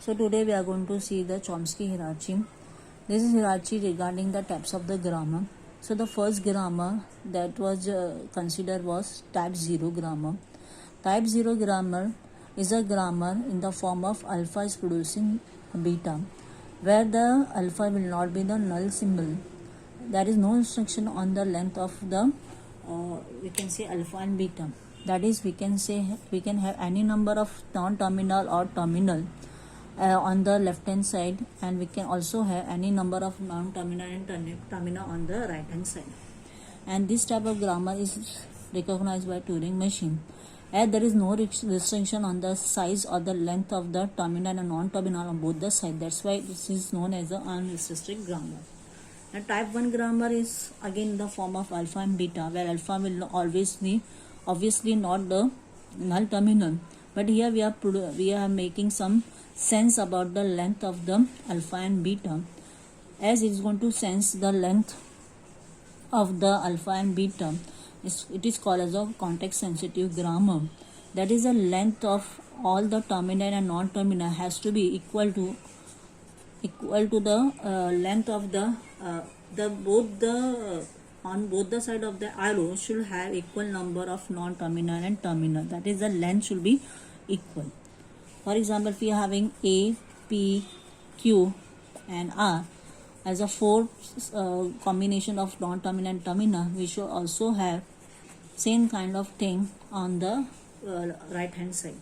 So today we are going to see the Chomsky hierarchy. This is hierarchy regarding the types of the grammar. So the first grammar that was considered was type 0 grammar. Type 0 grammar is a grammar in the form of alpha is producing beta, where the alpha will not be the null symbol. There is no restriction on the length of the we can say alpha and beta. That is, we can say we can have any number of non-terminal or terminal on the left hand side, and we can also have any number of non-terminal and terminal on the right hand side. And this type of grammar is recognized by Turing machine, as there is no restriction on the size or the length of the terminal and non-terminal on both the sides. That's why this is known as the unrestricted grammar. And type 1 grammar is again in the form of alpha and beta, where alpha will always be obviously not the null terminal, but here we are making some sense about the length of the alpha and beta, as it is going to sense the length of the alpha and beta. It is called as a context sensitive grammar. That is, the length of all the terminal and non-terminal has to be equal to the length of on both the side of the arrow should have equal number of non-terminal and terminal. That is, the length should be equal. For example, if we are having A, P, Q and R as a four combination of non-terminal and terminal, we should also have same kind of thing on the right hand side.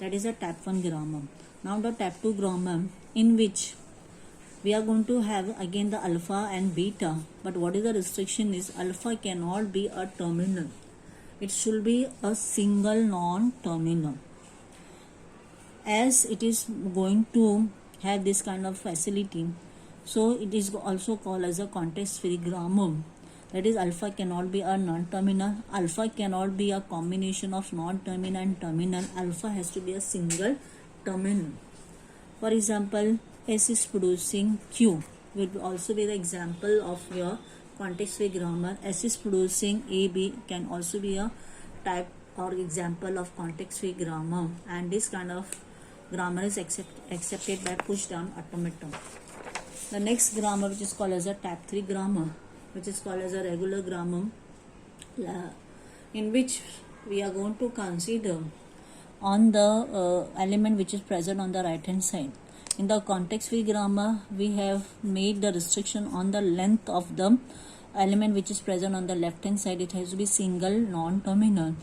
That is a type 1 grammar. Now the type 2 grammar, in which we are going to have again the alpha and beta, but what is the restriction is alpha cannot be a terminal. It should be a single non-terminal. As it is going to have this kind of facility, so it is also called as a context free grammar. That is, alpha cannot be a non-terminal, alpha cannot be a combination of non-terminal and terminal, alpha has to be a single terminal. For example, S is producing Q will also be the example of your context free grammar. S is producing AB can also be a type or example of context free grammar, and this kind of grammar is accepted by push down automaton. The next grammar, which is called as a type 3 grammar, which is called as a regular grammar, in which we are going to consider on the element which is present on the right hand side. In the context free grammar, we have made the restriction on the length of the element which is present on the left hand side. It has to be single non-terminal.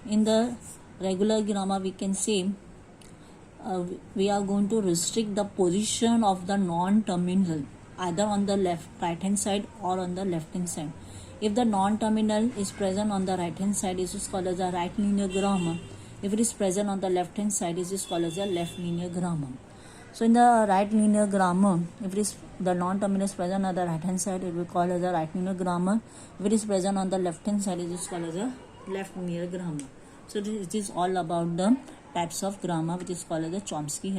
In the regular grammar, we can say we are going to restrict the position of the non-terminal either on the right hand side or on the left hand side. If the non-terminal is present on the right hand side, it is called as a right linear grammar. If it is present on the left hand side, it is called as a left linear grammar. So in the right linear grammar, if it is the non-terminal is present on the right hand side, it will be called as a right linear grammar. If it is present on the left hand side, it is called as a left linear grammar. So it is all about the types of grammar, which is called as the Chomsky hierarchy.